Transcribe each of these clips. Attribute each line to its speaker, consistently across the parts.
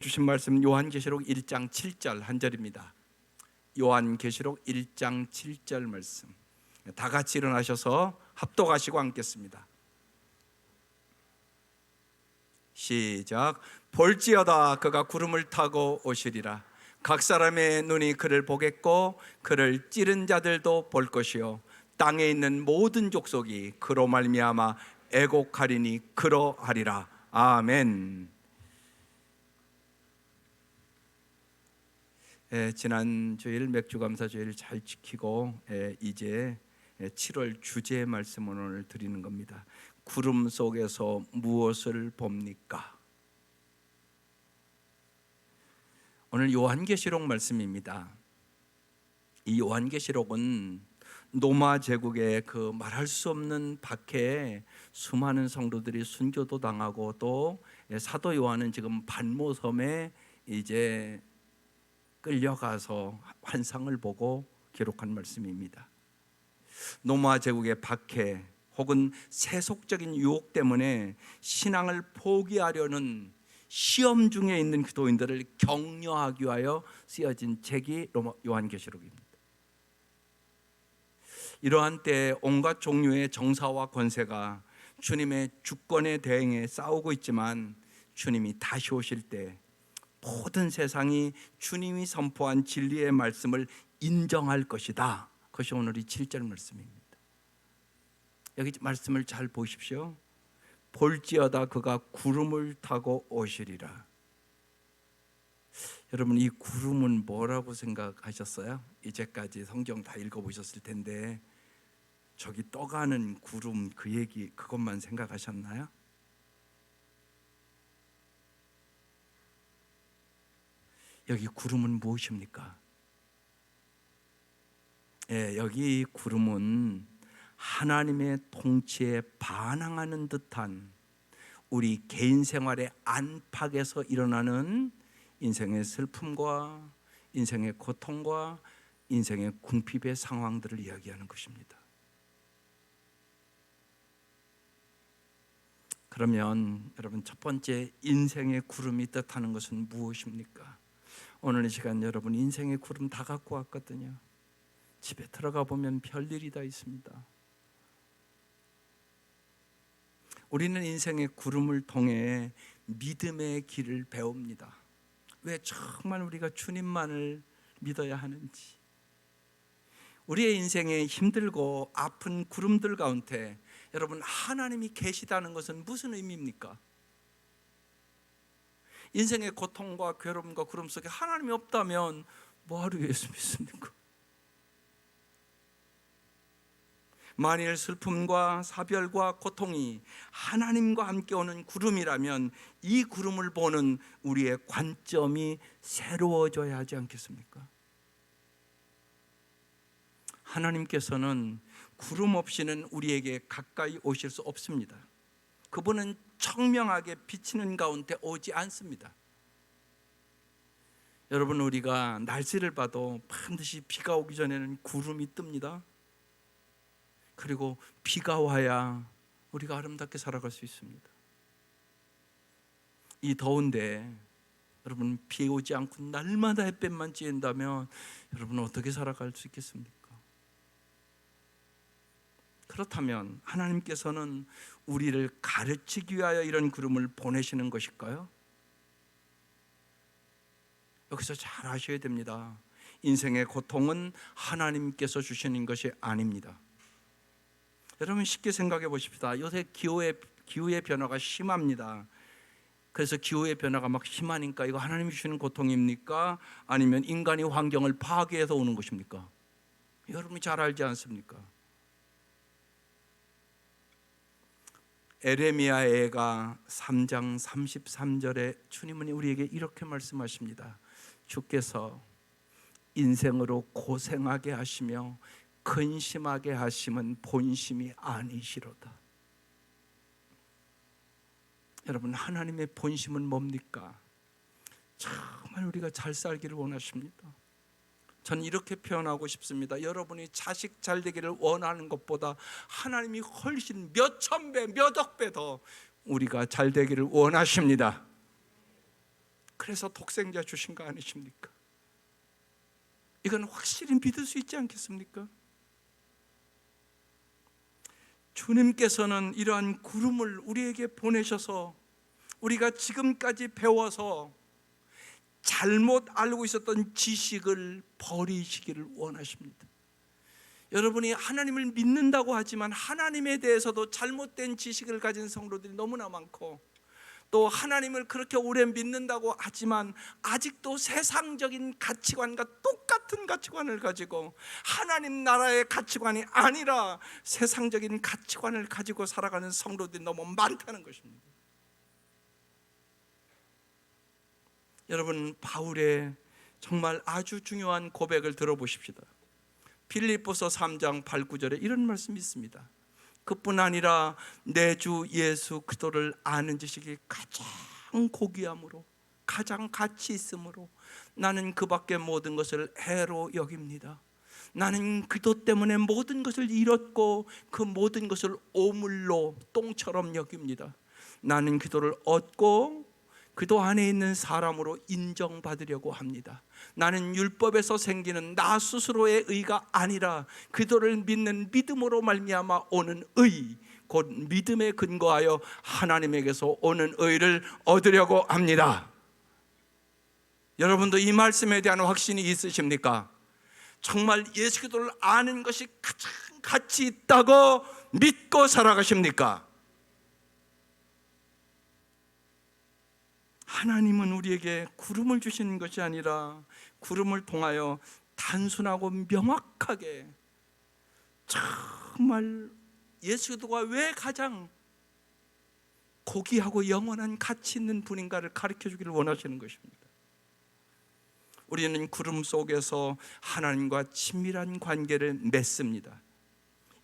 Speaker 1: 주신 말씀 요한계시록 1장 7절 한 절입니다. 요한계시록 1장 7절 말씀, 다 같이 일어나셔서 합독하시고 앉겠습니다. 시작. 볼지어다 그가 구름을 타고 오시리라. 각 사람의 눈이 그를 보겠고 그를 찌른 자들도 볼 것이요 땅에 있는 모든 족속이 그로 말미암아 애곡하리니 그러하리라. 아멘. 지난 주일 맥주감사 주일 잘 지키고 이제 7월 주제 말씀을 오늘 드리는 겁니다. 구름 속에서 무엇을 봅니까? 오늘 요한계시록 말씀입니다. 이 요한계시록은 로마 제국의 그 말할 수 없는 박해에 수많은 성도들이 순교도 당하고 또 사도 요한은 지금 반모섬에 이제 끌려가서 환상을 보고 기록한 말씀입니다. 로마 제국의 박해 혹은 세속적인 유혹 때문에 신앙을 포기하려는 시험 중에 있는 기도인들을 격려하기 위하여 쓰여진 책이 요한계시록입니다. 이러한 때 온갖 종류의 정사와 권세가 주님의 주권에 대행해 싸우고 있지만 주님이 다시 오실 때 모든 세상이 주님이 선포한 진리의 말씀을 인정할 것이다. 그것이 오늘이 7절 말씀입니다. 여기 말씀을 잘 보십시오. 볼지어다 그가 구름을 타고 오시리라. 여러분, 이 구름은 뭐라고 생각하셨어요? 이제까지 성경 다 읽어보셨을 텐데 저기 떠가는 구름 그 얘기 그것만 생각하셨나요? 여기 구름은 무엇입니까? 여기 구름은 하나님의 통치에 반항하는 듯한 우리 개인 생활의 안팎에서 일어나는 인생의 슬픔과 인생의 고통과 인생의 궁핍의 상황들을 이야기하는 것입니다. 그러면 여러분, 첫 번째 인생의 구름이 뜻하는 것은 무엇입니까? 오늘 이 시간 여러분 인생의 구름 다 갖고 왔거든요. 집에 들어가 보면 별일이 다 있습니다. 우리는 인생의 구름을 통해 믿음의 길을 배웁니다. 왜 정말 우리가 주님만을 믿어야 하는지, 우리의 인생에 힘들고 아픈 구름들 가운데 여러분 하나님이 계시다는 것은 무슨 의미입니까? 인생의 고통과 괴로움과 구름 속에 하나님이 없다면 뭐하러 예수 믿습니까? 만일 슬픔과 사별과 고통이 하나님과 함께 오는 구름이라면 이 구름을 보는 우리의 관점이 새로워져야 하지 않겠습니까? 하나님께서는 구름 없이는 우리에게 가까이 오실 수 없습니다. 그분은 청명하게 비치는 가운데 오지 않습니다. 여러분, 우리가 날씨를 봐도 반드시 비가 오기 전에는 구름이 뜹니다. 그리고 비가 와야 우리가 아름답게 살아갈 수 있습니다. 이 더운데 여러분, 비 오지 않고 날마다 햇볕만 쬐는다면 여러분 어떻게 살아갈 수 있겠습니까? 그렇다면 하나님께서는 우리를 가르치기 위하여 이런 구름을 보내시는 것일까요? 여기서 잘 아셔야 됩니다. 인생의 고통은 하나님께서 주시는 것이 아닙니다. 여러분, 쉽게 생각해 보십시다. 요새 기후의 변화가 심합니다. 그래서 기후의 변화가 막 심하니까 이거 하나님이 주시는 고통입니까? 아니면 인간이 환경을 파괴해서 오는 것입니까? 여러분이 잘 알지 않습니까? 에레미야가 3장 33절에 주님은 우리에게 이렇게 말씀하십니다. 주께서 인생으로 고생하게 하시며 근심하게 하심은 본심이 아니시로다. 여러분, 하나님의 본심은 뭡니까? 정말 우리가 잘 살기를 원하십니다. 전 이렇게 표현하고 싶습니다. 여러분이 자식 잘 되기를 원하는 것보다 하나님이 훨씬 몇 천 배, 몇 억 배 더 우리가 잘 되기를 원하십니다. 그래서 독생자 주신 거 아니십니까? 이건 확실히 믿을 수 있지 않겠습니까? 주님께서는 이러한 구름을 우리에게 보내셔서 우리가 지금까지 배워서 잘못 알고 있었던 지식을 버리시기를 원하십니다. 여러분이 하나님을 믿는다고 하지만 하나님에 대해서도 잘못된 지식을 가진 성도들이 너무나 많고, 또 하나님을 그렇게 오래 믿는다고 하지만 아직도 세상적인 가치관과 똑같은 가치관을 가지고 하나님 나라의 가치관이 아니라 세상적인 가치관을 가지고 살아가는 성도들이 너무 많다는 것입니다. 여러분, 바울의 정말 아주 중요한 고백을 들어보십시다. 빌립보서 3장 8, 9절에 이런 말씀이 있습니다. 그뿐 아니라 내 주 예수 그리스도를 아는 지식이 가장 고귀함으로, 가장 가치 있으므로 나는 그 밖의 모든 것을 해로 여깁니다. 나는 그리스도 때문에 모든 것을 잃었고 그 모든 것을 오물로 똥처럼 여깁니다. 나는 그리스도를 얻고 그도 안에 있는 사람으로 인정받으려고 합니다. 나는 율법에서 생기는 나 스스로의 의가 아니라 그도를 믿는 믿음으로 말미암아 오는 의, 곧 믿음에 근거하여 하나님에게서 오는 의를 얻으려고 합니다. 여러분도 이 말씀에 대한 확신이 있으십니까? 정말 예수 그리스도를 아는 것이 가장 가치 있다고 믿고 살아가십니까? 하나님은 우리에게 구름을 주시는 것이 아니라 구름을 통하여 단순하고 명확하게 정말 예수 그리스도가 왜 가장 고귀하고 영원한 가치 있는 분인가를 가르쳐 주기를 원하시는 것입니다. 우리는 구름 속에서 하나님과 친밀한 관계를 맺습니다.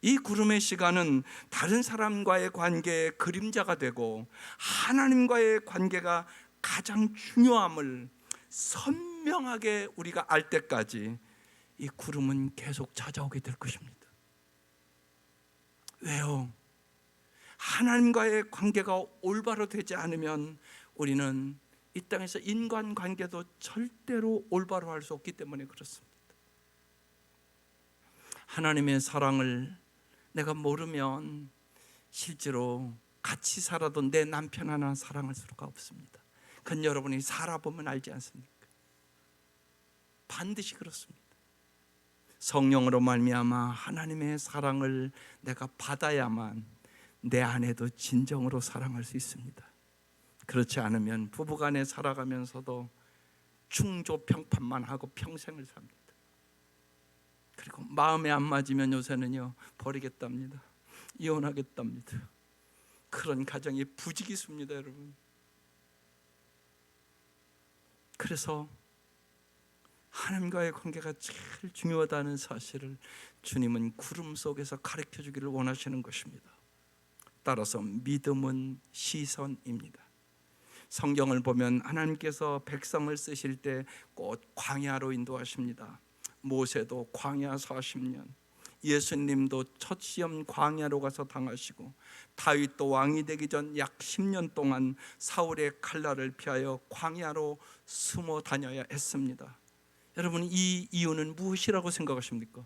Speaker 1: 이 구름의 시간은 다른 사람과의 관계의 그림자가 되고 하나님과의 관계가 가장 중요함을 선명하게 우리가 알 때까지 이 구름은 계속 찾아오게 될 것입니다. 왜요? 하나님과의 관계가 올바로 되지 않으면 우리는 이 땅에서 인간관계도 절대로 올바로 할 수 없기 때문에 그렇습니다. 하나님의 사랑을 내가 모르면 실제로 같이 살아도 내 남편 하나 사랑할 수가 없습니다. 그건 여러분이 살아보면 알지 않습니까? 반드시 그렇습니다. 성령으로 말미암아 하나님의 사랑을 내가 받아야만 내 아내도 진정으로 사랑할 수 있습니다. 그렇지 않으면 부부간에 살아가면서도 충조평판만 하고 평생을 삽니다. 그리고 마음에 안 맞으면 요새는요 버리겠답니다. 이혼하겠답니다. 그런 가정이 부지기수입니다, 여러분. 그래서 하나님과의 관계가 제일 중요하다는 사실을 주님은 구름 속에서 가르쳐 주기를 원하시는 것입니다. 따라서 믿음은 시선입니다. 성경을 보면 하나님께서 백성을 쓰실 때 곧 광야로 인도하십니다. 모세도 광야 40년, 예수님도 첫 시험 광야로 가서 당하시고, 다윗도 왕이 되기 전 약 10년 동안 사울의 칼날을 피하여 광야로 숨어 다녀야 했습니다. 여러분, 이 이유는 무엇이라고 생각하십니까?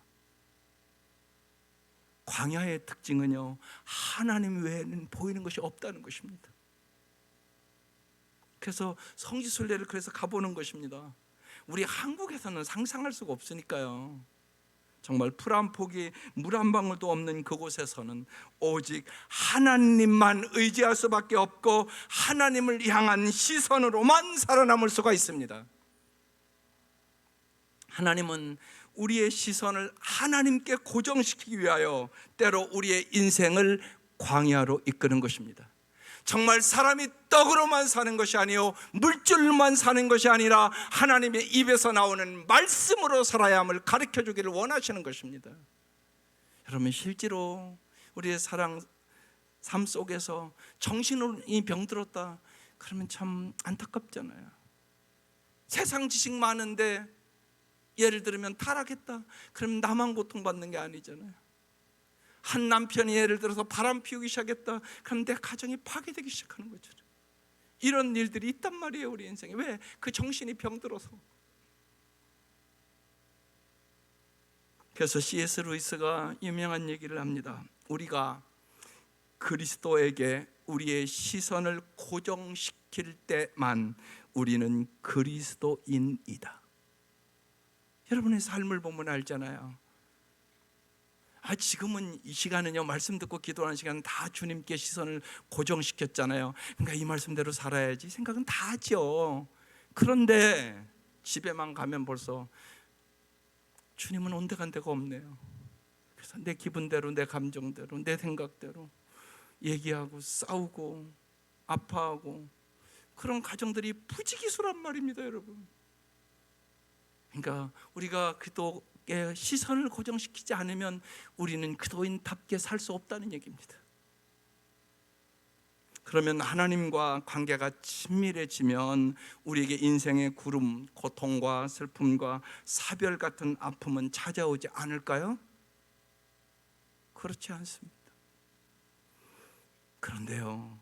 Speaker 1: 광야의 특징은요, 하나님 외에는 보이는 것이 없다는 것입니다. 그래서 성지순례를 그래서 가보는 것입니다. 우리 한국에서는 상상할 수가 없으니까요. 정말 풀 한 폭이 물 한 방울도 없는 그곳에서는 오직 하나님만 의지할 수밖에 없고 하나님을 향한 시선으로만 살아남을 수가 있습니다. 하나님은 우리의 시선을 하나님께 고정시키기 위하여 때로 우리의 인생을 광야로 이끄는 것입니다. 정말 사람이 떡으로만 사는 것이 아니요 물질로만 사는 것이 아니라 하나님의 입에서 나오는 말씀으로 살아야 함을 가르쳐 주기를 원하시는 것입니다. 여러분, 실제로 우리의 삶 속에서 정신이 병들었다 그러면 참 안타깝잖아요. 세상 지식 많은데 예를 들면 타락했다 그러면 나만 고통받는 게 아니잖아요. 한 남편이 예를 들어서 바람 피우기 시작했다 그럼 내 가정이 파괴되기 시작하는 거죠. 이런 일들이 있단 말이에요, 우리 인생에. 왜? 그 정신이 병들어서. 그래서 C.S. 루이스가 유명한 얘기를 합니다. 우리가 그리스도에게 우리의 시선을 고정시킬 때만 우리는 그리스도인이다. 여러분의 삶을 보면 알잖아요. 지금은 이 시간은요, 말씀 듣고 기도하는 시간은 다 주님께 시선을 고정시켰잖아요. 그러니까 이 말씀대로 살아야지 생각은 다 하죠. 그런데 집에만 가면 벌써 주님은 온데간데가 없네요. 그래서 내 기분대로, 내 감정대로, 내 생각대로 얘기하고 싸우고 아파하고 그런 가정들이 부지기수란 말입니다, 여러분. 그러니까 우리가 기도에 시선을 고정시키지 않으면 우리는 기도인답게 살 수 없다는 얘기입니다. 그러면 하나님과 관계가 친밀해지면 우리에게 인생의 구름, 고통과 슬픔과 사별 같은 아픔은 찾아오지 않을까요? 그렇지 않습니다. 그런데요,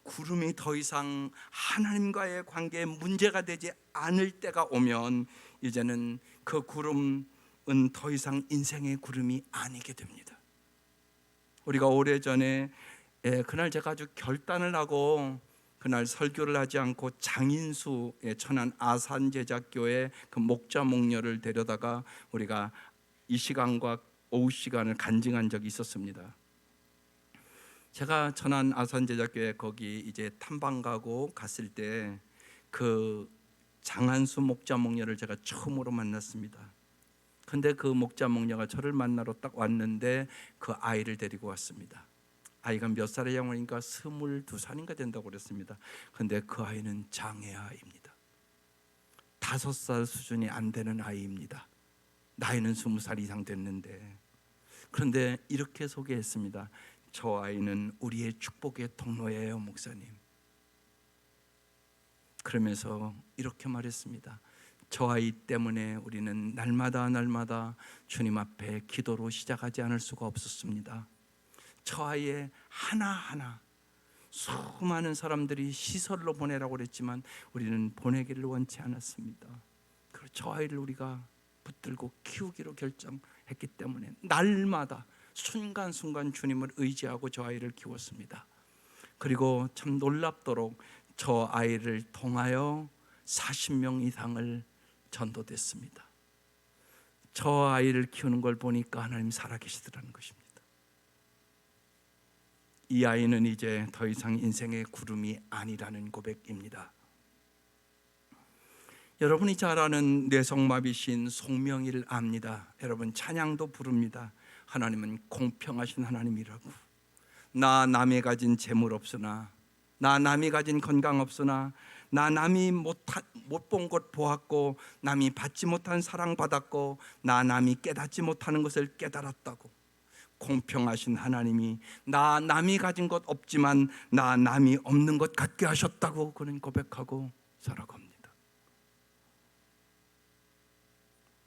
Speaker 1: 구름이 더 이상 하나님과의 관계에 문제가 되지 않을 때가 오면 이제는 그 구름은 더 이상 인생의 구름이 아니게 됩니다. 우리가 오래전에 그날 제가 아주 결단을 하고 그날 설교를 하지 않고 장인수의 천안 아산제자교회 그 목자 목녀를 데려다가 우리가 이 시간과 오후 시간을 간증한 적이 있었습니다. 제가 천안 아산제자교회 거기 이제 탐방 가고 갔을 때 그 장한수 목자 목녀를 제가 처음으로 만났습니다. 근데 그 목자 목녀가 저를 만나러 딱 왔는데 그 아이를 데리고 왔습니다. 아이가 몇 살의 영혼인가 22살인가 된다고 그랬습니다. 근데 그 아이는 장애 아이입니다. 5살 수준이 안 되는 아이입니다. 나이는 20살 이상 됐는데, 그런데 이렇게 소개했습니다. 저 아이는 우리의 축복의 통로예요, 목사님. 그러면서 이렇게 말했습니다. 저 아이 때문에 우리는 날마다 주님 앞에 기도로 시작하지 않을 수가 없었습니다. 저 아이의 하나하나 수많은 사람들이 시설로 보내라고 그랬지만 우리는 보내기를 원치 않았습니다. 그리고 저 아이를 우리가 붙들고 키우기로 결정했기 때문에 날마다 순간순간 주님을 의지하고 저 아이를 키웠습니다. 그리고 참 놀랍도록 저 아이를 통하여 40명 이상을 전도됐습니다. 저 아이를 키우는 걸 보니까 하나님 살아계시더라는 것입니다. 이 아이는 이제 더 이상 인생의 구름이 아니라는 고백입니다. 여러분이 잘 아는 뇌성마비신 송명희를 압니다. 여러분 찬양도 부릅니다. 하나님은 공평하신 하나님이라고. 나 남이 가진 재물 없으나, 나 남이 가진 건강 없으나, 나 남이 못 본 것 보았고, 남이 받지 못한 사랑 받았고, 나 남이 깨닫지 못하는 것을 깨달았다고. 공평하신 하나님이 나 남이 가진 것 없지만 나 남이 없는 것 같게 하셨다고 그는 고백하고 살아갑니다.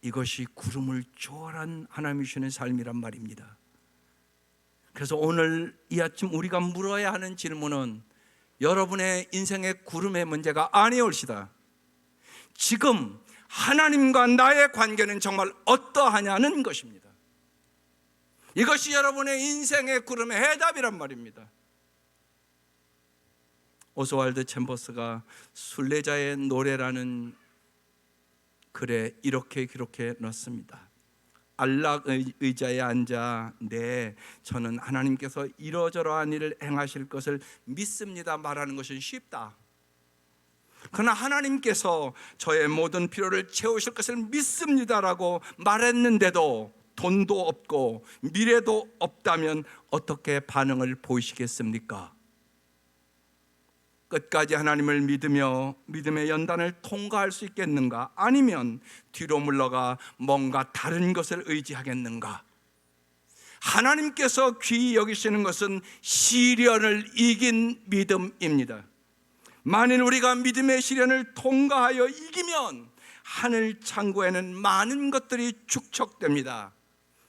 Speaker 1: 이것이 구름을 초월한 하나님이 주시는 삶이란 말입니다. 그래서 오늘 이 아침 우리가 물어야 하는 질문은 여러분의 인생의 구름의 문제가 아니올시다. 지금 하나님과 나의 관계는 정말 어떠하냐는 것입니다. 이것이 여러분의 인생의 구름의 해답이란 말입니다. 오스왈드 챔버스가 순례자의 노래라는 글에 이렇게 기록해 놨습니다. 안락 의자에 앉아 저는 하나님께서 이러저러한 일을 행하실 것을 믿습니다 말하는 것은 쉽다. 그러나 하나님께서 저의 모든 필요를 채우실 것을 믿습니다라고 말했는데도 돈도 없고 미래도 없다면 어떻게 반응을 보이시겠습니까? 끝까지 하나님을 믿으며 믿음의 연단을 통과할 수 있겠는가? 아니면 뒤로 물러가 뭔가 다른 것을 의지하겠는가? 하나님께서 귀히 여기시는 것은 시련을 이긴 믿음입니다. 만일 우리가 믿음의 시련을 통과하여 이기면 하늘 창고에는 많은 것들이 축적됩니다.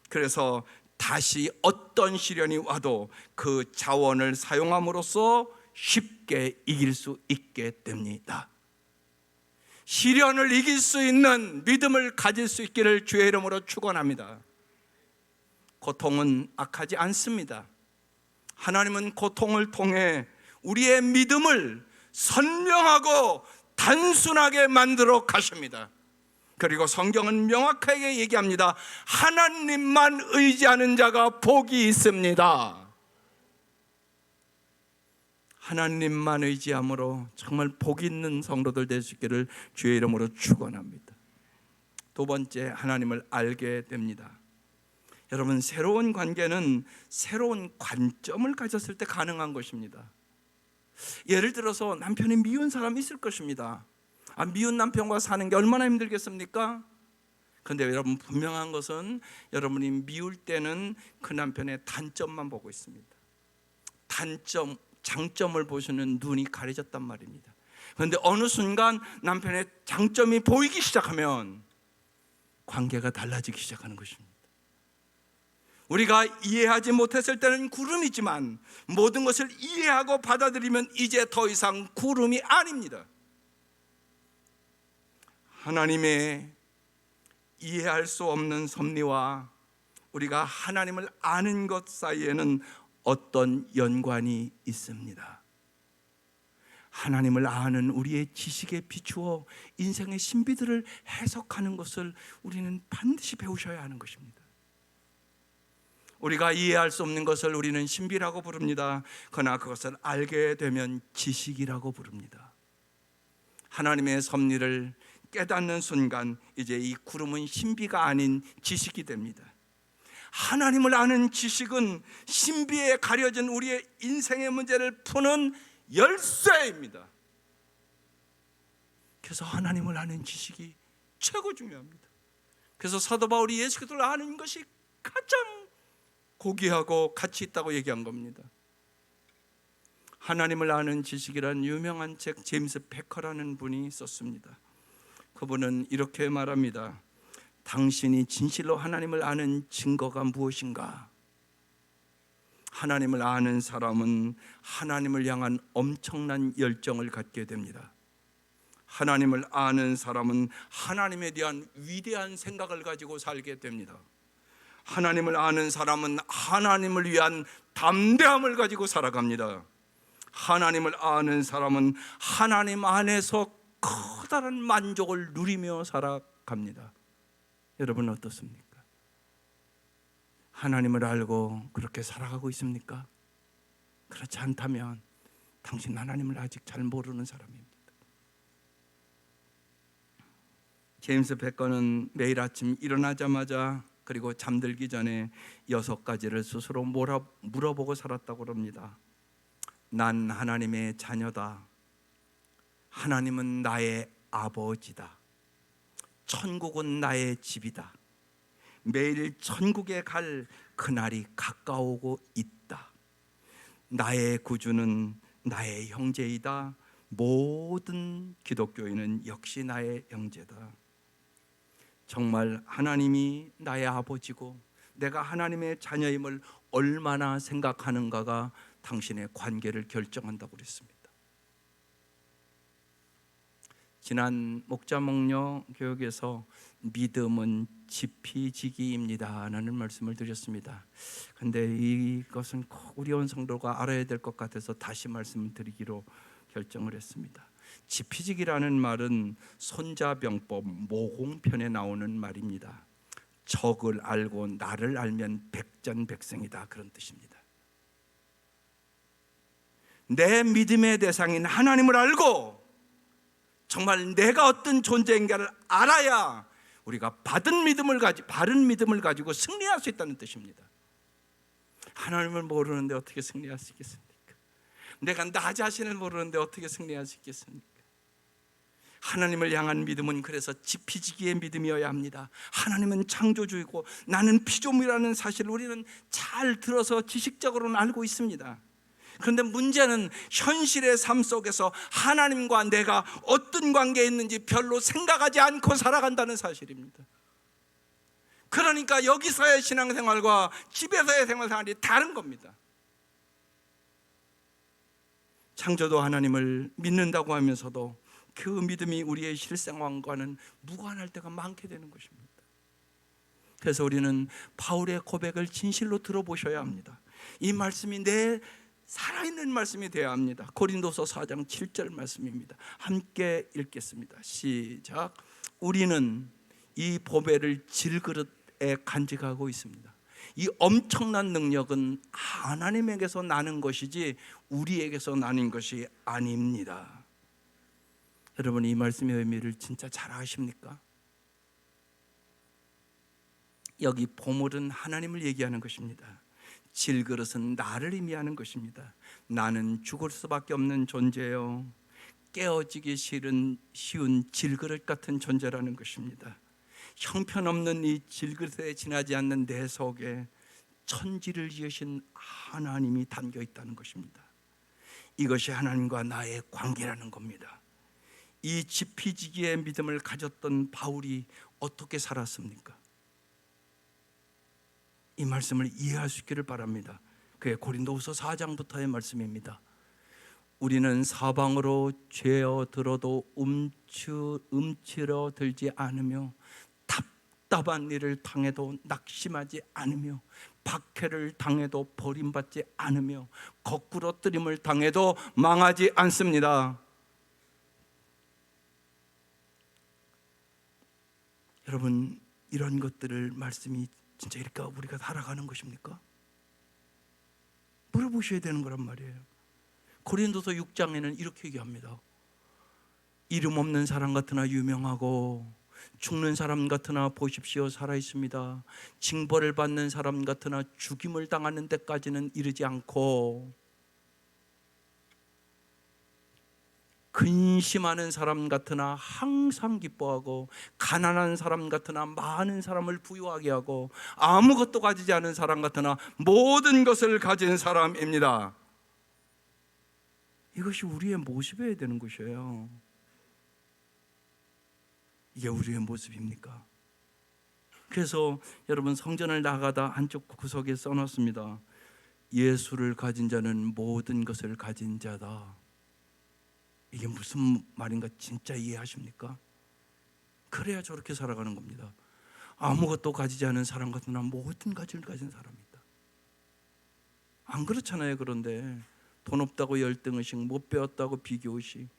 Speaker 1: 그래서 다시 어떤 시련이 와도 그 자원을 사용함으로써 쉽게 이길 수 있게 됩니다. 시련을 이길 수 있는 믿음을 가질 수 있기를 주의 이름으로 축원합니다. 고통은 악하지 않습니다. 하나님은 고통을 통해 우리의 믿음을 선명하고 단순하게 만들어 가십니다. 그리고 성경은 명확하게 얘기합니다. 하나님만 의지하는 자가 복이 있습니다. 하나님만 의지함으로 정말 복 있는 성도들 될 수 있기를 주의 이름으로 축원합니다. 두 번째, 하나님을 알게 됩니다. 여러분, 새로운 관계는 새로운 관점을 가졌을 때 가능한 것입니다. 예를 들어서 남편이 미운 사람이 있을 것입니다. 미운 남편과 사는 게 얼마나 힘들겠습니까? 그런데 여러분, 분명한 것은 여러분이 미울 때는 그 남편의 단점만 보고 있습니다. 장점을 보시는 눈이 가려졌단 말입니다. 그런데 어느 순간 남편의 장점이 보이기 시작하면 관계가 달라지기 시작하는 것입니다. 우리가 이해하지 못했을 때는 구름이지만 모든 것을 이해하고 받아들이면 이제 더 이상 구름이 아닙니다. 하나님의 이해할 수 없는 섭리와 우리가 하나님을 아는 것 사이에는 어떤 연관이 있습니다. 하나님을 아는 우리의 지식에 비추어 인생의 신비들을 해석하는 것을 우리는 반드시 배우셔야 하는 것입니다. 우리가 이해할 수 없는 것을 우리는 신비라고 부릅니다. 그러나 그것을 알게 되면 지식이라고 부릅니다. 하나님의 섭리를 깨닫는 순간 이제 이 구름은 신비가 아닌 지식이 됩니다. 하나님을 아는 지식은 신비에 가려진 우리의 인생의 문제를 푸는 열쇠입니다. 그래서 하나님을 아는 지식이 최고 중요합니다. 그래서 사도 바울이 예수 그리스도를 아는 것이 가장 고귀하고 가치 있다고 얘기한 겁니다. 하나님을 아는 지식이란 유명한 책 제임스 베커라는 분이 썼습니다. 그분은 이렇게 말합니다. 당신이 진실로 하나님을 아는 증거가 무엇인가? 하나님을 아는 사람은 하나님을 향한 엄청난 열정을 갖게 됩니다. 하나님을 아는 사람은 하나님에 대한 위대한 생각을 가지고 살게 됩니다. 하나님을 아는 사람은 하나님을 위한 담대함을 가지고 살아갑니다. 하나님을 아는 사람은 하나님 안에서 커다란 만족을 누리며 살아갑니다. 여러분 어떻습니까? 하나님을 알고 그렇게 살아가고 있습니까? 그렇지 않다면 당신 하나님을 아직 잘 모르는 사람입니다. 제임스 베커는 매일 아침 일어나자마자 그리고 잠들기 전에 6가지를 스스로 물어보고 살았다고 합니다. 난 하나님의 자녀다. 하나님은 나의 아버지다. 천국은 나의 집이다. 매일 천국에 갈 그날이 가까우고 있다. 나의 구주는 나의 형제이다. 모든 기독교인은 역시 나의 형제다. 정말 하나님이 나의 아버지고 내가 하나님의 자녀임을 얼마나 생각하는가가 당신의 관계를 결정한다고 그랬습니다. 지난 목자 목녀 교육에서 믿음은 지피지기입니다 라는 말씀을 드렸습니다. 그런데 이것은 꼭 우리 온 성도가 알아야 될 것 같아서 다시 말씀드리기로 결정을 했습니다. 지피지기라는 말은 손자병법 모공편에 나오는 말입니다. 적을 알고 나를 알면 백전백승이다, 그런 뜻입니다. 내 믿음의 대상인 하나님을 알고 정말 내가 어떤 존재인가를 알아야 우리가 바른 믿음을 가지고 승리할 수 있다는 뜻입니다. 하나님을 모르는데 어떻게 승리할 수 있겠습니까? 내가 나 자신을 모르는데 어떻게 승리할 수 있겠습니까? 하나님을 향한 믿음은 그래서 지피지기의 믿음이어야 합니다. 하나님은 창조주이고 나는 피조물이라는 사실을 우리는 잘 들어서 지식적으로는 알고 있습니다. 그런데 문제는 현실의 삶 속에서 하나님과 내가 어떤 관계에 있는지 별로 생각하지 않고 살아간다는 사실입니다. 그러니까 여기서의 신앙생활과 집에서의 생활이 다른 겁니다. 창조주 하나님을 믿는다고 하면서도 그 믿음이 우리의 실생활과는 무관할 때가 많게 되는 것입니다. 그래서 우리는 바울의 고백을 진실로 들어보셔야 합니다. 이 말씀이 내 살아있는 말씀이 되어야 합니다. 고린도서 4장 7절 말씀입니다. 함께 읽겠습니다. 시작. 우리는 이 보배를 질그릇에 간직하고 있습니다. 이 엄청난 능력은 하나님에게서 나는 것이지 우리에게서 나는 것이 아닙니다. 여러분, 이 말씀의 의미를 진짜 잘 아십니까? 여기 보물은 하나님을 얘기하는 것입니다. 질그릇은 나를 의미하는 것입니다. 나는 죽을 수밖에 없는 존재요, 깨어지기 쉬운 질그릇 같은 존재라는 것입니다. 형편없는 이 질그릇에 지나지 않는 내 속에 천지를 지으신 하나님이 담겨 있다는 것입니다. 이것이 하나님과 나의 관계라는 겁니다. 이 지피지기의 믿음을 가졌던 바울이 어떻게 살았습니까? 이 말씀을 이해할 수 있기를 바랍니다. 그게 고린도후서 4장부터의 말씀입니다. 우리는 사방으로 죄어 들어도 움츠러 들지 않으며, 답답한 일을 당해도 낙심하지 않으며, 박해를 당해도 버림받지 않으며, 거꾸로 뜨림을 당해도 망하지 않습니다. 여러분, 이런 것들을 말씀이 진짜 이렇게 우리가 살아가는 것입니까? 물어보셔야 되는 거란 말이에요. 고린도서 6장에는 이렇게 얘기합니다. 이름 없는 사람 같으나 유명하고, 죽는 사람 같으나 보십시오 살아 있습니다. 징벌을 받는 사람 같으나 죽임을 당하는 데까지는 이르지 않고, 근심하는 사람 같으나 항상 기뻐하고, 가난한 사람 같으나 많은 사람을 부유하게 하고, 아무것도 가지지 않은 사람 같으나 모든 것을 가진 사람입니다. 이것이 우리의 모습이어야 되는 것이에요. 이게 우리의 모습입니까? 그래서 여러분, 성전을 나가다 한쪽 구석에 써놨습니다. 예수를 가진 자는 모든 것을 가진 자다. 이게 무슨 말인가 진짜 이해하십니까? 그래야 저렇게 살아가는 겁니다. 아무것도 가지지 않은 사람 같으나 모든 가지를 가진 사람이다. 안 그렇잖아요. 그런데 돈 없다고 열등의식, 못 배웠다고 비교의식,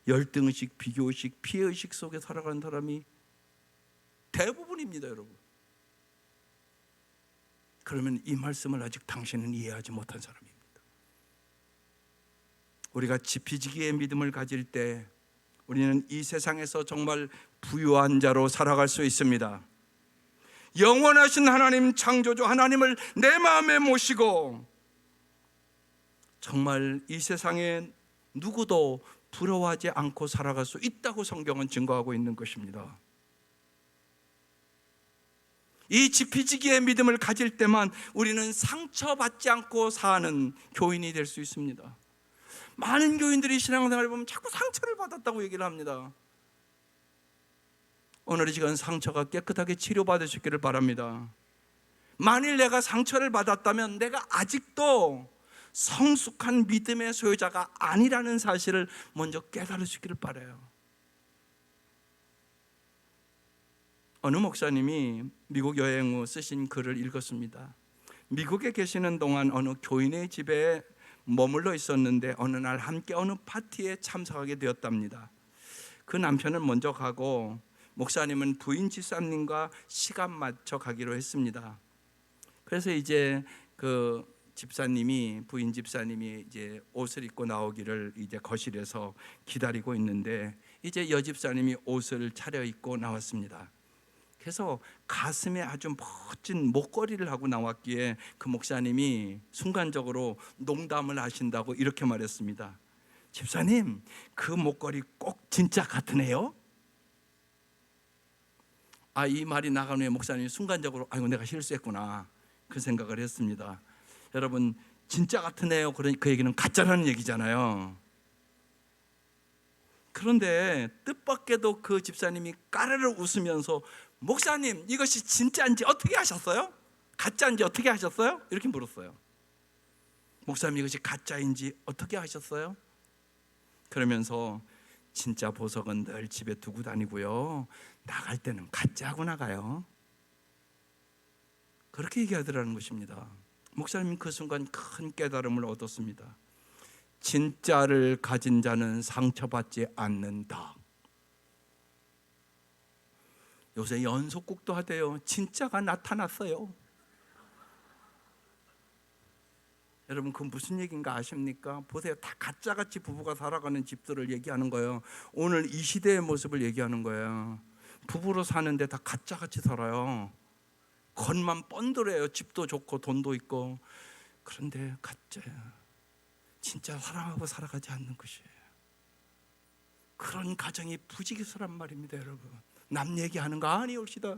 Speaker 1: 열등의식, 비교의식, 피해의식 속에 살아가는 사람이 대부분입니다, 여러분. 그러면 이 말씀을 아직 당신은 이해하지 못한 사람입니다. 우리가 지피지기의 믿음을 가질 때 우리는 이 세상에서 정말 부유한 자로 살아갈 수 있습니다. 영원하신 하나님, 창조주 하나님을 내 마음에 모시고 정말 이 세상에 누구도 부러워하지 않고 살아갈 수 있다고 성경은 증거하고 있는 것입니다. 이 지피지기의 믿음을 가질 때만 우리는 상처받지 않고 사는 교인이 될 수 있습니다. 많은 교인들이 신앙생활을 보면 자꾸 상처를 받았다고 얘기를 합니다. 오늘 이 시간 상처가 깨끗하게 치료받으시기를 바랍니다. 만일 내가 상처를 받았다면 내가 아직도 성숙한 믿음의 소유자가 아니라는 사실을 먼저 깨달으시기를 바라요. 어느 목사님이 미국 여행 후 쓰신 글을 읽었습니다. 미국에 계시는 동안 어느 교인의 집에 머물러 있었는데 어느 날 함께 어느 파티에 참석하게 되었답니다. 그 남편은 먼저 가고 목사님은 부인 집사님과 시간 맞춰 가기로 했습니다. 그래서 이제 그 부인 집사님이 이제 옷을 입고 나오기를 이제 거실에서 기다리고 있는데, 이제 여집사님이 옷을 차려입고 나왔습니다. 그래서 가슴에 아주 멋진 목걸이를 하고 나왔기에 그 목사님이 순간적으로 농담을 하신다고 이렇게 말했습니다. 집사님, 그 목걸이 꼭 진짜 같으네요? 이 말이 나간 후에 목사님이 순간적으로 아이고 내가 실수했구나 그 생각을 했습니다. 여러분, 진짜 같으네요, 그러니 그 얘기는 가짜라는 얘기잖아요. 그런데 뜻밖에도 그 집사님이 까르르 웃으면서 목사님, 이것이 진짜인지 어떻게 하셨어요? 가짜인지 어떻게 하셨어요? 이렇게 물었어요. 목사님 이것이 가짜인지 어떻게 아셨어요? 그러면서 진짜 보석은 늘 집에 두고 다니고요, 나갈 때는 가짜하고 나가요. 그렇게 얘기하더라는 것입니다. 목사님 그 순간 큰 깨달음을 얻었습니다. 진짜를 가진 자는 상처받지 않는다. 요새 연속국도 하대요. 진짜가 나타났어요. 여러분 그 무슨 얘기인가 아십니까? 보세요. 다 가짜같이 부부가 살아가는 집들을 얘기하는 거예요. 오늘 이 시대의 모습을 얘기하는 거예요. 부부로 사는데 다 가짜같이 살아요. 겉만 뻔들어요. 집도 좋고 돈도 있고. 그런데 가짜야. 진짜 사랑하고 살아가지 않는 것이에요. 그런 가정이 부지기수란 말입니다. 여러분 남 얘기하는 거 아니올시다.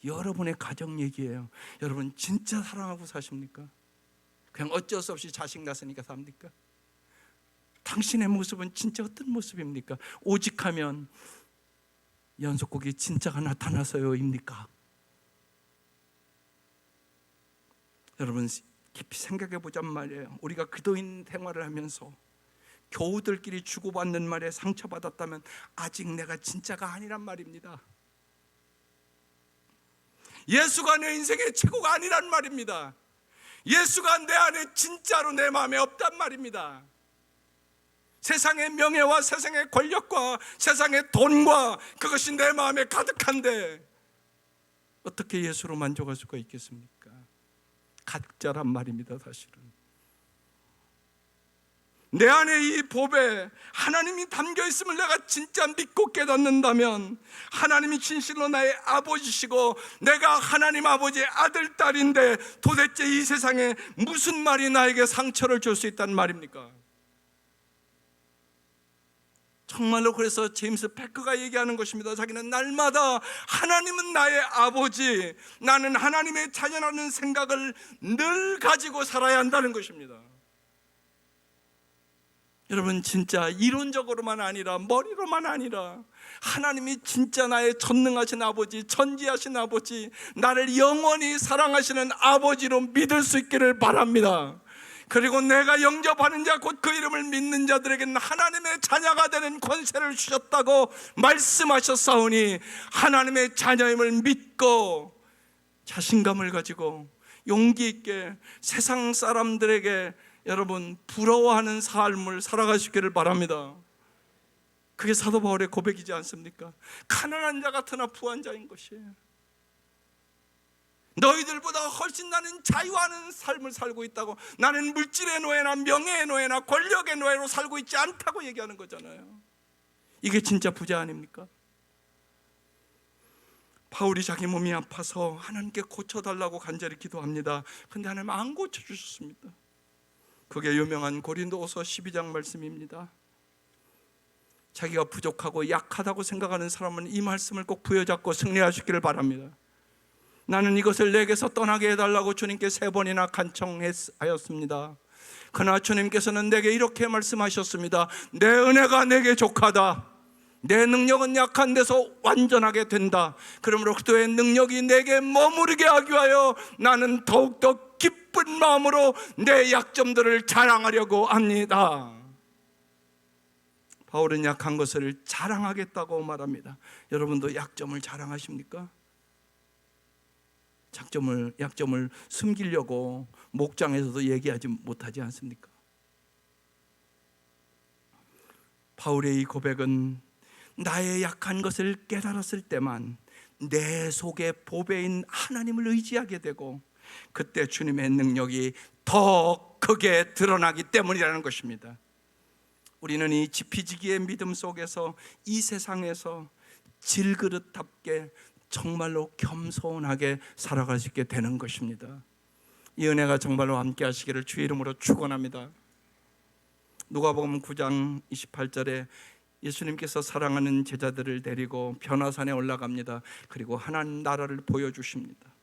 Speaker 1: 여러분의 가정 얘기예요. 여러분 진짜 사랑하고 사십니까? 그냥 어쩔 수 없이 자식 낳았으니까 삽니까? 당신의 모습은 진짜 어떤 모습입니까? 오직하면 연속곡이 진짜가 나타나서요입니까? 여러분 깊이 생각해 보잔 말이에요. 우리가 그도인 생활을 하면서 교우들끼리 주고받는 말에 상처받았다면 아직 내가 진짜가 아니란 말입니다. 예수가 내 인생의 최고가 아니란 말입니다. 예수가 내 안에 진짜로 내 마음에 없단 말입니다. 세상의 명예와 세상의 권력과 세상의 돈과 그것이 내 마음에 가득한데 어떻게 예수로 만족할 수가 있겠습니까? 가짜란 말입니다. 사실은 내 안에 이 법에 하나님이 담겨 있음을 내가 진짜 믿고 깨닫는다면 하나님이 진실로 나의 아버지시고 내가 하나님 아버지의 아들, 딸인데 도대체 이 세상에 무슨 말이 나에게 상처를 줄 수 있다는 말입니까? 정말로 그래서 제임스 패커가 얘기하는 것입니다. 자기는 날마다 하나님은 나의 아버지, 나는 하나님의 자녀라는 생각을 늘 가지고 살아야 한다는 것입니다. 여러분 진짜 이론적으로만 아니라 머리로만 아니라 하나님이 진짜 나의 전능하신 아버지, 전지하신 아버지, 나를 영원히 사랑하시는 아버지로 믿을 수 있기를 바랍니다. 그리고 내가 영접하는 자 곧 그 이름을 믿는 자들에게는 하나님의 자녀가 되는 권세를 주셨다고 말씀하셨사오니 하나님의 자녀임을 믿고 자신감을 가지고 용기 있게 세상 사람들에게 여러분 부러워하는 삶을 살아가시기를 바랍니다. 그게 사도 바울의 고백이지 않습니까? 가난한 자 같으나 부한 자인 것이에요. 너희들보다 훨씬 나는 자유하는 삶을 살고 있다고, 나는 물질의 노예나 명예의 노예나 권력의 노예로 살고 있지 않다고 얘기하는 거잖아요. 이게 진짜 부자 아닙니까? 바울이 자기 몸이 아파서 하나님께 고쳐달라고 간절히 기도합니다. 근데 하나님 안 고쳐주셨습니다. 그게 유명한 고린도후서 12장 말씀입니다. 자기가 부족하고 약하다고 생각하는 사람은 이 말씀을 꼭 부여잡고 승리하시기를 바랍니다. 나는 이것을 내게서 떠나게 해달라고 주님께 3번이나 간청하였습니다. 그러나 주님께서는 내게 이렇게 말씀하셨습니다. 내 은혜가 내게 족하다. 내 능력은 약한 데서 완전하게 된다. 그러므로 그의 능력이 내게 머무르게 하기 위하여 나는 더욱더 기쁜 마음으로 내 약점들을 자랑하려고 합니다. 바울은 약한 것을 자랑하겠다고 말합니다. 여러분도 약점을 자랑하십니까? 약점을 숨기려고 목장에서도 얘기하지 못하지 않습니까? 바울의 이 고백은 나의 약한 것을 깨달았을 때만 내 속에 보배인 하나님을 의지하게 되고 그때 주님의 능력이 더 크게 드러나기 때문이라는 것입니다. 우리는 이 지피지기의 믿음 속에서 이 세상에서 질그릇답게 정말로 겸손하게 살아갈 수 있게 되는 것입니다. 이 은혜가 정말로 함께 하시기를 주의 이름으로 축원합니다. 누가복음 9장 28절에 예수님께서 사랑하는 제자들을 데리고 변화산에 올라갑니다. 그리고 하나님 나라를 보여주십니다.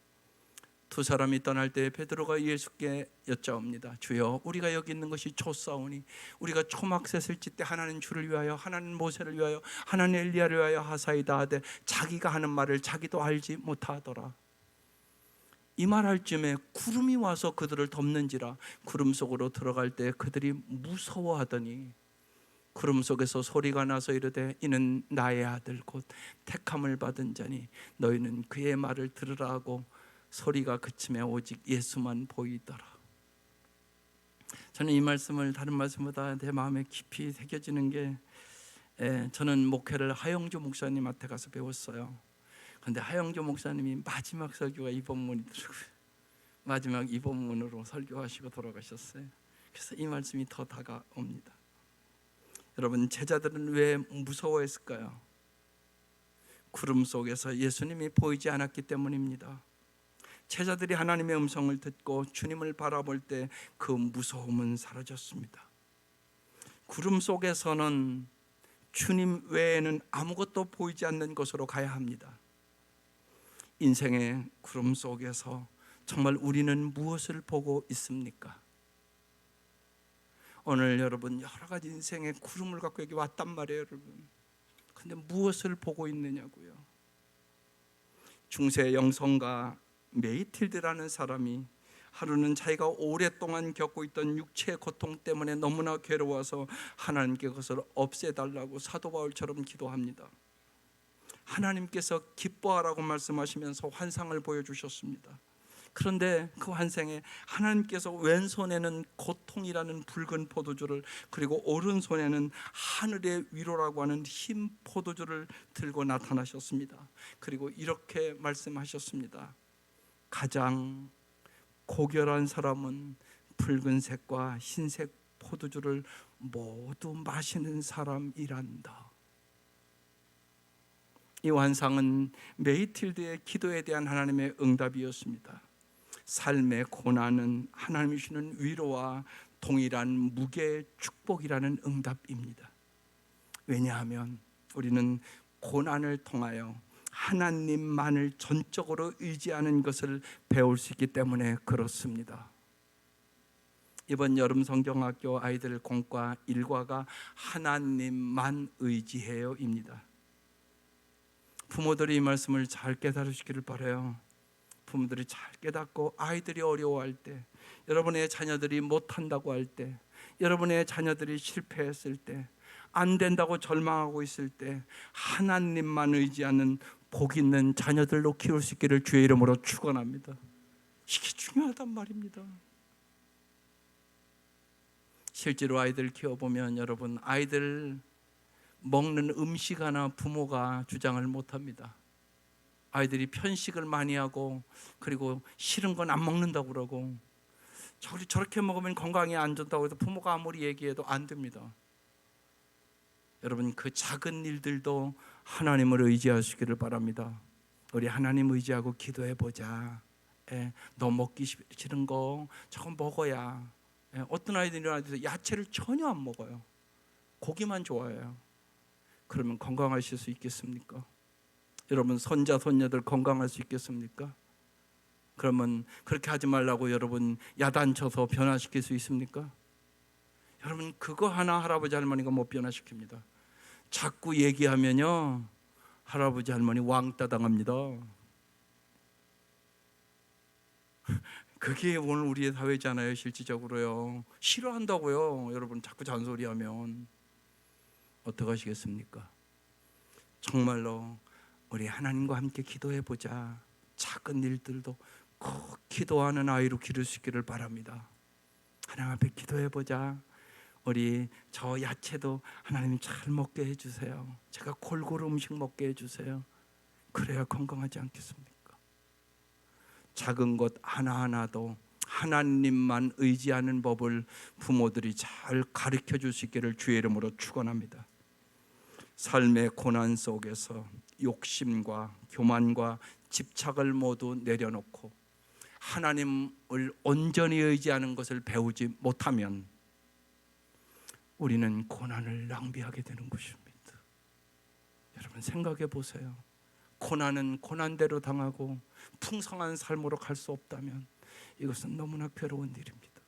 Speaker 1: 두 사람이 떠날 때 베드로가 예수께 여짜옵니다. 주여, 우리가 여기 있는 것이 좋사오니 우리가 초막셋을 찢때 하나는 주를 위하여, 하나는 모세를 위하여, 하나는 엘리야를 위하여 하사이다 하되 자기가 하는 말을 자기도 알지 못하더라. 이 말할 쯤에 구름이 와서 그들을 덮는지라. 구름 속으로 들어갈 때 그들이 무서워하더니 구름 속에서 소리가 나서 이르되 이는 나의 아들 곧 택함을 받은 자니 너희는 그의 말을 들으라 하고 소리가 그침에 오직 예수만 보이더라. 저는 이 말씀을 다른 말씀보다 내 마음에 깊이 새겨지는 게, 저는 목회를 하영주 목사님한테 가서 배웠어요. 그런데 하영주 목사님이 마지막 설교가 이 본문이더라고요. 마지막 이 본문으로 설교하시고 돌아가셨어요. 그래서 이 말씀이 더 다가옵니다. 여러분, 제자들은 왜 무서워했을까요? 구름 속에서 예수님이 보이지 않았기 때문입니다. 제자들이 하나님의 음성을 듣고 주님을 바라볼 때 그 무서움은 사라졌습니다. 구름 속에서는 주님 외에는 아무것도 보이지 않는 곳으로 가야 합니다. 인생의 구름 속에서 정말 우리는 무엇을 보고 있습니까? 오늘 여러분 여러 가지 인생의 구름을 갖고 여기 왔단 말이에요, 여러분. 근데 무엇을 보고 있느냐고요. 중세 영성가 메이틸드라는 사람이 하루는 자기가 오랫동안 겪고 있던 육체의 고통 때문에 너무나 괴로워서 하나님께 그것을 없애달라고 사도 바울처럼 기도합니다. 하나님께서 기뻐하라고 말씀하시면서 환상을 보여주셨습니다. 그런데 그 환상에 하나님께서 왼손에는 고통이라는 붉은 포도주를, 그리고 오른손에는 하늘의 위로라고 하는 흰 포도주를 들고 나타나셨습니다. 그리고 이렇게 말씀하셨습니다. 가장 고결한 사람은 붉은색과 흰색 포도주를 모두 마시는 사람이란다. 이 환상은 메이틸드의 기도에 대한 하나님의 응답이었습니다. 삶의 고난은 하나님이 주시는 위로와 동일한 무게의 축복이라는 응답입니다. 왜냐하면 우리는 고난을 통하여 하나님만을 전적으로 의지하는 것을 배울 수 있기 때문에 그렇습니다. 이번 여름 성경학교 아이들 공과 일과가 하나님만 의지해요입니다. 부모들이 이 말씀을 잘 깨달으시기를 바라요. 부모들이 잘 깨닫고 아이들이 어려워할 때, 여러분의 자녀들이 못한다고 할 때, 여러분의 자녀들이 실패했을 때, 안 된다고 절망하고 있을 때 하나님만 의지하는 복 있는 자녀들로 키울 수 있기를 주의 이름으로 축원합니다. 이게 중요하단 말입니다. 실제로 아이들 키워보면 여러분, 아이들 먹는 음식 하나 부모가 주장을 못합니다. 아이들이 편식을 많이 하고, 그리고 싫은 건 안 먹는다고 그러고, 저렇게 먹으면 건강에 안 좋다고 해서 부모가 아무리 얘기해도 안 됩니다. 여러분, 그 작은 일들도 하나님을 의지하시기를 바랍니다. 우리 하나님 의지하고 기도해 보자. 너 먹기 싫은 거 저거 먹어야. 어떤 아이들이 야채를 전혀 안 먹어요. 고기만 좋아해요. 그러면 건강하실 수 있겠습니까? 여러분, 손자 손녀들 건강할 수 있겠습니까? 그러면 그렇게 하지 말라고 여러분 야단쳐서 변화시킬 수 있습니까? 여러분, 그거 하나 할아버지 할머니가 못 변화시킵니다. 자꾸 얘기하면요 할아버지 할머니 왕따 당합니다. 그게 오늘 우리의 사회잖아요. 실질적으로요. 싫어한다고요. 여러분 자꾸 잔소리하면 어떻게 하시겠습니까? 정말로 우리 하나님과 함께 기도해 보자. 작은 일들도 꼭 기도하는 아이로 기를 수 있기를 바랍니다. 하나님 앞에 기도해 보자. 우리 저 야채도 하나님이 잘 먹게 해주세요. 제가 골고루 음식 먹게 해주세요. 그래야 건강하지 않겠습니까? 작은 것 하나하나도 하나님만 의지하는 법을 부모들이 잘 가르쳐 줄 수 있기를 주의 이름으로 축원합니다. 삶의 고난 속에서 욕심과 교만과 집착을 모두 내려놓고 하나님을 온전히 의지하는 것을 배우지 못하면 우리는 고난을 낭비하게 되는 것입니다. 여러분 생각해 보세요. 고난은 고난대로 당하고 풍성한 삶으로 갈 수 없다면 이것은 너무나 괴로운 일입니다.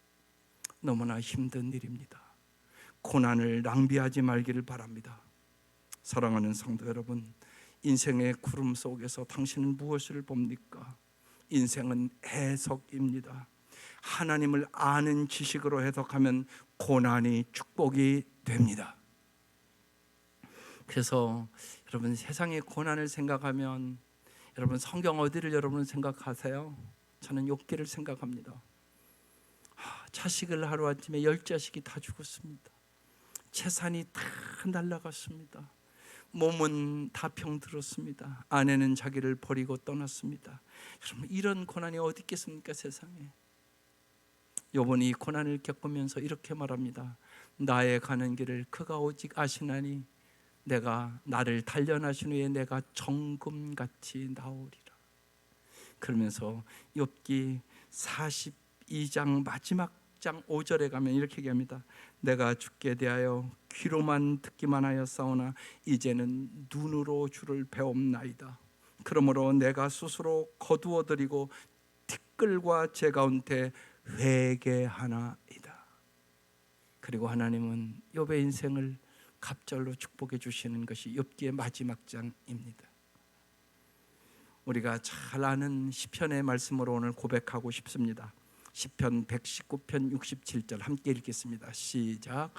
Speaker 1: 너무나 힘든 일입니다. 고난을 낭비하지 말기를 바랍니다. 사랑하는 성도 여러분, 인생의 구름 속에서 당신은 무엇을 봅니까? 인생은 해석입니다. 하나님을 아는 지식으로 해석하면 고난이 축복이 됩니다. 그래서 여러분, 세상의 고난을 생각하면 여러분, 성경 어디를 여러분 생각하세요? 저는 욥기를 생각합니다. 자식을 하루아침에 10자식이 다 죽었습니다. 재산이 다 날아갔습니다. 몸은 다 병들었습니다. 아내는 자기를 버리고 떠났습니다. 여러분, 이런 고난이 어디 있겠습니까, 세상에? 욥은 이 고난을 겪으면서 이렇게 말합니다. 나의 가는 길을 그가 오직 아시나니 내가 나를 단련하신 후에 내가 정금같이 나오리라. 그러면서 욥기 42장 마지막 장 5절에 가면 이렇게 얘기합니다. 내가 주께 대하여 귀로만 듣기만 하였사오나 이제는 눈으로 주를 배옵나이다. 그러므로 내가 스스로 거두어드리고 티끌과 제 가운데 회개하나이다. 그리고 하나님은 욥의 인생을 갑절로 축복해 주시는 것이 욥기의 마지막 장입니다. 우리가 잘 아는 시편의 말씀으로 오늘 고백하고 싶습니다. 시편 119편 67절 함께 읽겠습니다. 시작.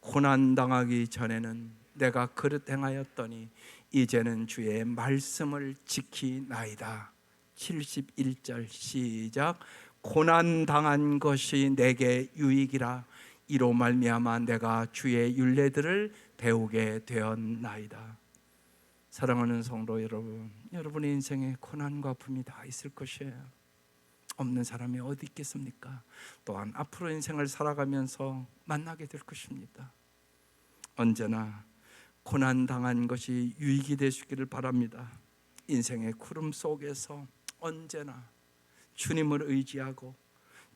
Speaker 1: 고난당하기 전에는 내가 그릇 행하였더니 이제는 주의 말씀을 지키나이다. 71절 시작. 고난당한 것이 내게 유익이라 이로 말미암아 내가 주의 율례들을 배우게 되었나이다. 사랑하는 성도 여러분, 여러분의 인생에 고난과 아픔이 다 있을 것이에요. 없는 사람이 어디 있겠습니까? 또한 앞으로 인생을 살아가면서 만나게 될 것입니다. 언제나 고난당한 것이 유익이 되시기를 바랍니다. 인생의 구름 속에서 언제나 주님을 의지하고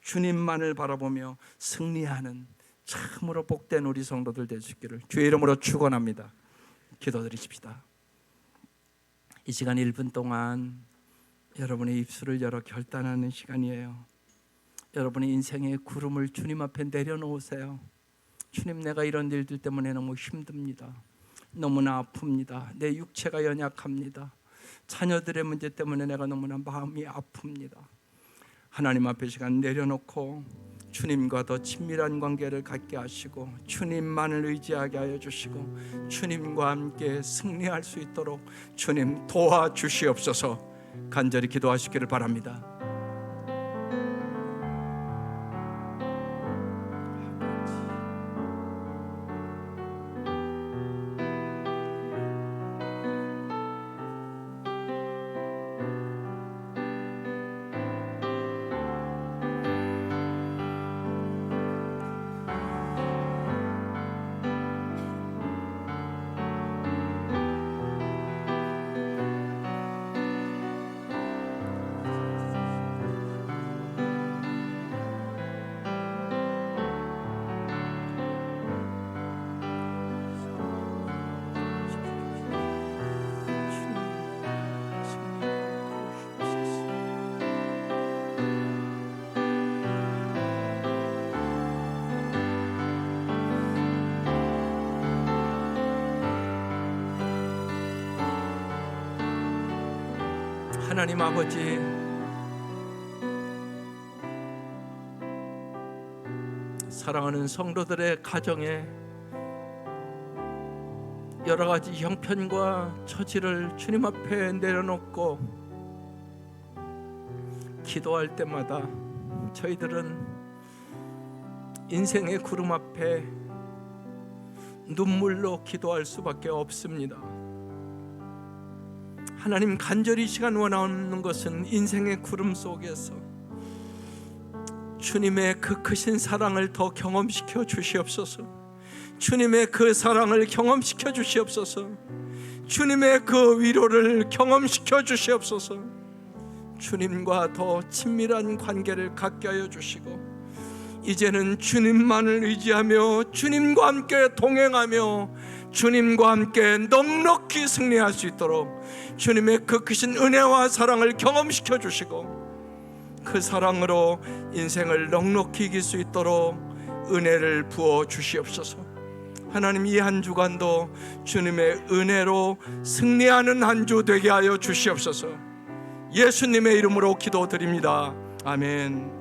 Speaker 1: 주님만을 바라보며 승리하는 참으로 복된 우리 성도들 되시기를 주의 이름으로 축원합니다. 기도드리십시다. 이 시간 1분 동안 여러분의 입술을 열어 결단하는 시간이에요. 여러분의 인생의 구름을 주님 앞에 내려놓으세요. 주님, 내가 이런 일들 때문에 너무 힘듭니다. 너무나 아픕니다. 내 육체가 연약합니다. 자녀들의 문제 때문에 내가 너무나 마음이 아픕니다. 하나님 앞에 시간 내려놓고 주님과 더 친밀한 관계를 갖게 하시고 주님만을 의지하게 하여 주시고 주님과 함께 승리할 수 있도록 주님 도와주시옵소서. 간절히 기도하시기를 바랍니다. 하나님 아버지, 사랑하는 성도들의 가정에 여러 가지 형편과 처지를 주님 앞에 내려놓고 기도할 때마다 저희들은 인생의 구름 앞에 눈물로 기도할 수밖에 없습니다. 하나님, 간절히 이 시간 원하는 것은 인생의 구름 속에서 주님의 그 크신 사랑을 더 경험시켜 주시옵소서. 주님의 그 사랑을 경험시켜 주시옵소서. 주님의 그 위로를 경험시켜 주시옵소서. 주님과 더 친밀한 관계를 갖게 하여 주시고 이제는 주님만을 의지하며 주님과 함께 동행하며 주님과 함께 넉넉히 승리할 수 있도록 주님의 그 크신 은혜와 사랑을 경험시켜 주시고 그 사랑으로 인생을 넉넉히 이길 수 있도록 은혜를 부어 주시옵소서. 하나님, 이 한 주간도 주님의 은혜로 승리하는 한 주 되게 하여 주시옵소서. 예수님의 이름으로 기도드립니다. 아멘.